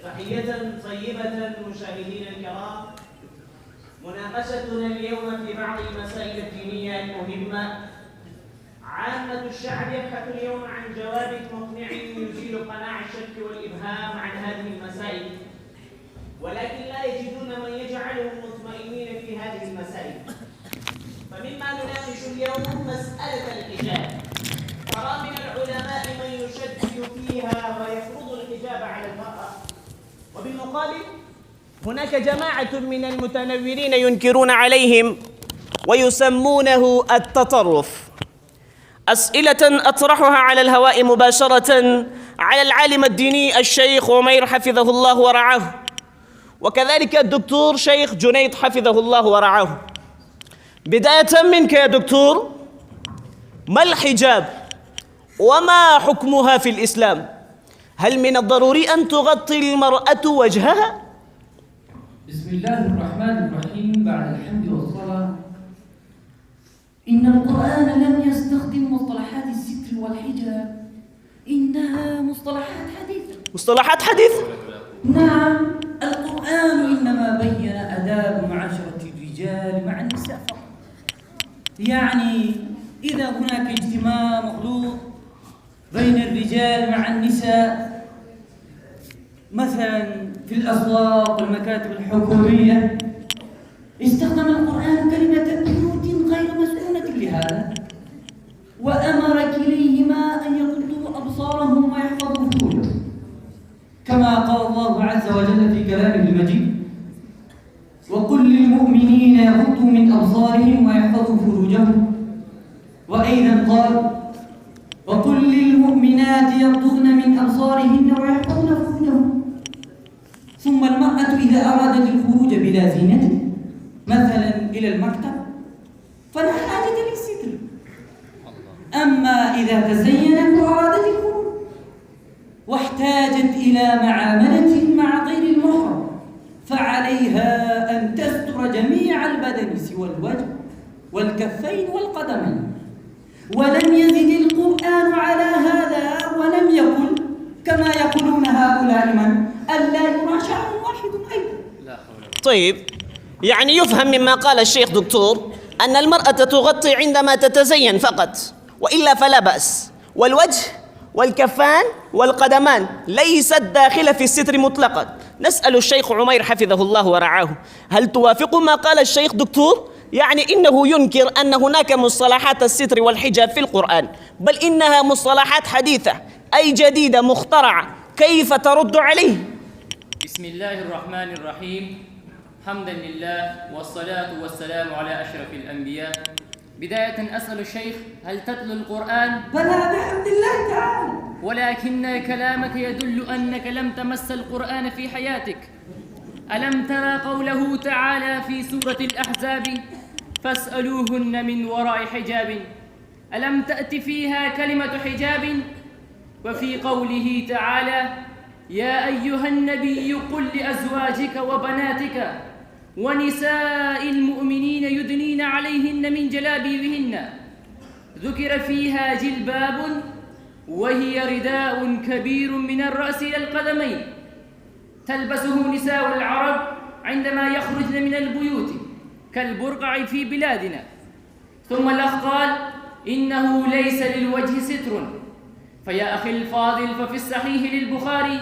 تحية طيبة مشاهدينا الكرام. مناقشتنا اليوم في بعض المسائل الدينية المهمة. عامة الشعب يبحث اليوم عن جواب مقنع يزيل قناع الشك والإبهام عن هذه المسائل، ولكن لا يجدون من يجعلهم مطمئنين في هذه المسائل. فمما نناقش اليوم مسألة الحجاب. ترى من العلماء من يشدد فيها ويفرض الحجاب على المرأة، وبالمقابل هناك جماعة من المتنورين ينكرون عليهم ويسمونه التطرف. أسئلة أطرحها على الهواء مباشرة على العالم الديني الشيخ عمير حفظه الله ورعاه، وكذلك الدكتور شيخ جنيد حفظه الله ورعاه. بداية منك يا دكتور، ما الحجاب وما حكمها في الإسلام؟ هل من الضروري أن تغطي المرأة وجهها؟ بسم الله الرحمن الرحيم. بعد الحمد والصلاة، إن القرآن لم يستخدم مصطلحات الستر والحجاب، إنها مصطلحات حديثة. مصطلحات حديثة؟ نعم، القرآن إنما بين آداب معاشرة الرجال مع النساء فقط. يعني إذا هناك اجتماع مخلوط بين الرجال مع النساء، مثلا في الأسواق والمكاتب الحكومية، استخدم القرآن كلمة بيوت غير مسؤولة لهذا، وأمر كليهما أن يغضوا أبصارهم ويحفظوا فروجهم، كما قال الله عز وجل في كلامه المجيد: وقل للمؤمنين يغضوا من أبصارهم ويحفظوا فروجهم. وأيضا قال: وقل للمؤمنات يغضضن من أبصارهن ويحفظن فروجهن. ثم المرأة إذا أرادت الخروج بلا زينة، مثلا إلى المكتب، فلا حاجة للستر. أما إذا تزينت وأرادت الخروج واحتاجت إلى معاملة مع غير المحرم، فعليها أن تستر جميع البدن سوى الوجه والكفين والقدمين. ولم يزد القرآن على هذا، ولم يقل كما يقولون هؤلاء من ألا يرى شعر واحد أيضا. طيب، يعني يفهم مما قال الشيخ دكتور أن المرأة تغطي عندما تتزين فقط، وإلا فلا بأس، والوجه والكفان والقدمان ليست داخلة في الستر مطلقا. نسأل الشيخ عمير حفظه الله ورعاه، هل توافق ما قال الشيخ دكتور؟ يعني إنه ينكر أن هناك مصطلحات الستر والحجاب في القرآن، بل إنها مصطلحات حديثة أي جديدة مخترعة، كيف ترد عليه؟ بسم الله الرحمن الرحيم. حمدا لله والصلاة والسلام على أشرف الأنبياء. بداية أسأل الشيخ: هل تتلو القرآن؟ بلى بحمد الله تعالى، ولكن كلامك يدل أنك لم تمس القرآن في حياتك. ألم ترى قوله تعالى في سورة الأحزاب: فاسألوهن من وراء حجاب؟ ألم تأت فيها كلمة حجاب؟ وفي قوله تعالى: يا أيها النبي قل لأزواجك وبناتك ونساء المؤمنين يدنين عليهن من جلابيبهن، ذكر فيها جلباب، وهي رداء كبير من الرأس إلى القدمين، تلبسه نساء العرب عندما يخرجن من البيوت كالبرقع في بلادنا. ثم الأخ قال: إنه ليس للوجه ستر. فيا أخي الفاضل، ففي الصحيح للبخاري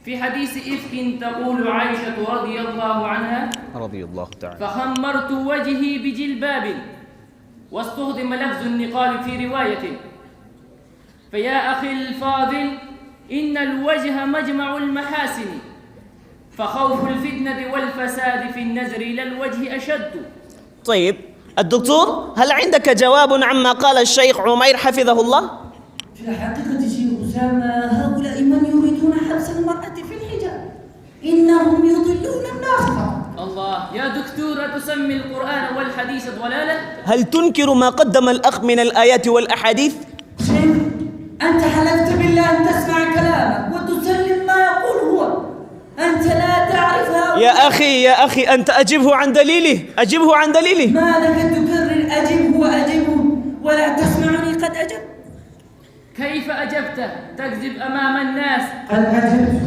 في حديث إفك تقول عائشة رضي الله عنها: رضي الله تعالى: فخمرت وجهي بجلباب، واستخدم لفظ النقاب في رواية. فيا أخي الفاضل، إن الوجه مجمع المحاسن، فخوف الفتنة والفساد في النزر إلى الوجه أشد. طيب الدكتور، هل عندك جواب عما قال الشيخ عمير حفظه الله؟ في الحقيقة شيخ أسامة، هؤلاء من يريدون حبس المرأة في الحجاب، إنهم يضلون الناس. الله، يا دكتور، أتسمي القرآن والحديث ضلالة؟ هل تنكر ما قدم الأخ من الآيات والأحاديث؟ شيخ، أنت حلفت بالله أن تسمع كلامه وتسلم ما يقول هو، أنت لا تعرفها. يا أخي أنت أجبه عن دليله، أجبه عن دليله. ما لك تكرر أجبه وأجبه ولا تسمعني قد أجبت؟ كيف أجبت؟ تكذب أمام الناس. قد أجبت.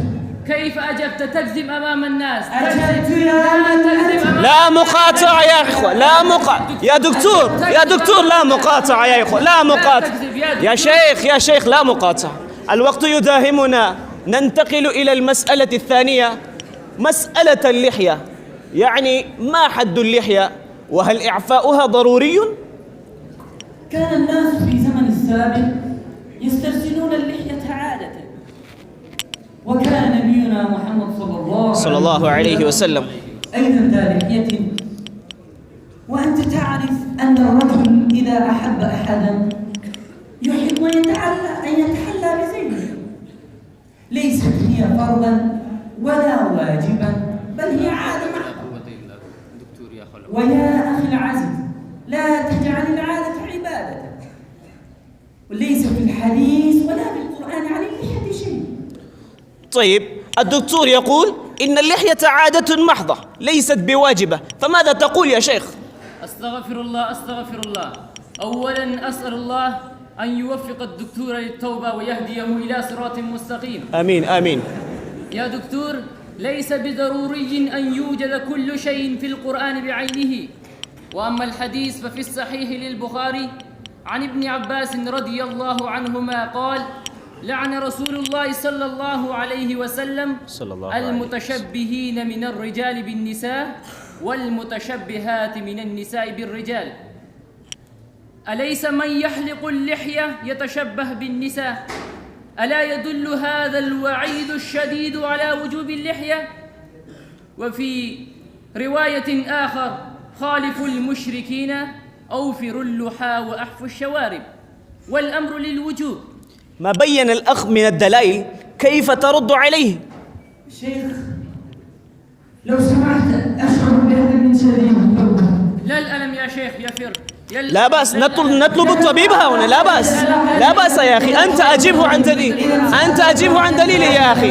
كيف كيف أجبت تكذب أمام الناس؟ أجبت يا تكذب أمام لا مقاطعة يا إخوة، لا يا دكتور لا مقاطعة يا إخوة، لا مقاطعة يا شيخ لا مقاطعة. الوقت يداهمنا، ننتقل إلى المسألة الثانية، مسألة اللحية. يعني ما حد اللحية؟ وهل إعفاؤها ضروري؟ كان الناس في زمن السابق يسترسلون اللحية عادة، وكان نبينا محمد صلى الله عليه وسلم أيضا ذا لحية. وأنت تعرف أن الرجل إذا أحب أحدا يحب أن يتحلى بزينه، ليست هي فرضا ولا واجبا، بل هي عادة محضة. ويا أخي العزيز، لا تجعل العادة عبادة، وليس في الحديث ولا في القرآن عن اللحية شيء. طيب الدكتور يقول إن اللحية عادة محضة ليست بواجبة، فماذا تقول يا شيخ؟ أستغفر الله. أولا أسأل الله أن يوفق الدكتور للتوبة ويهديه إلى صراط مستقيم. آمين. يا دكتور، ليس بضروري أن يوجد كل شيء في القرآن بعينه. وأما الحديث ففي الصحيح للبخاري عن ابن عباس رضي الله عنهما قال: لعن رسول الله صلى الله عليه وسلم المتشبهين من الرجال بالنساء والمتشبهات من النساء بالرجال. أليس من يحلق اللحية يتشبه بالنساء؟ ألا يدل هذا الوعيد الشديد على وجوب اللحية؟ وفي رواية آخر: خالفوا المشركين أوفروا اللحى وأحفوا الشوارب، والأمر للوجوب. ما بين الأخ من الدلائل، كيف ترد عليه؟ شيخ لو سمحت، أشعر بألم شديد. لا الألم يا شيخ يفر. لا بأس، نطلب الطبيب هنا، لا بأس يا أخي. أنت أجيبه عن دليل يا أخي.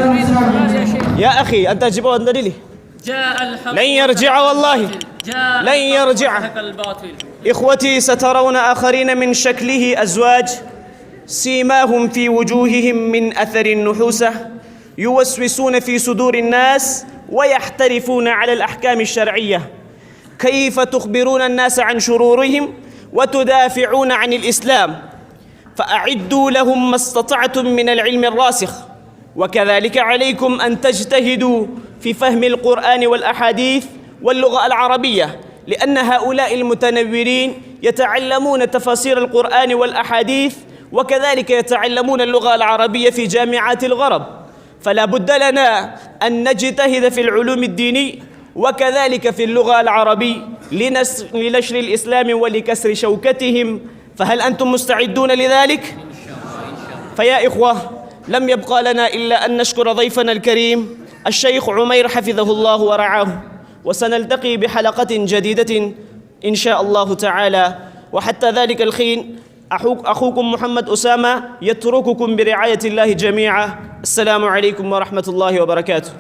يا أخي أنت أجيبه عن دليله. لن يرجع والله، لن يرجع. إخوتي، سترون آخرين من شكله أزواج سيماهم في وجوههم من أثر النحوسة، يوسوسون في صدور الناس ويحترفون على الأحكام الشرعية. كيف تخبرون الناس عن شرورهم وتدافعون عن الإسلام؟ فأعدوا لهم ما استطعتم من العلم الراسخ، وكذلك عليكم أن تجتهدوا في فهم القرآن والأحاديث واللغة العربية، لأن هؤلاء المتنورين يتعلمون تفاسير القرآن والأحاديث، وكذلك يتعلمون اللغة العربية في جامعات الغرب. فلا بد لنا أن نجتهد في العلوم الدينية وكذلك في اللغة العربية لنشر الإسلام ولكسر شوكتهم. فهل أنتم مستعدون لذلك؟ فيا إخوة، لم يبقى لنا إلا أن نشكر ضيفنا الكريم الشيخ عمير حفظه الله ورعاه، وسنلتقي بحلقة جديدة إن شاء الله تعالى. وحتى ذلك الحين أخوكم محمد أسامة يترككم برعاية الله جميعا. السلام عليكم ورحمة الله وبركاته.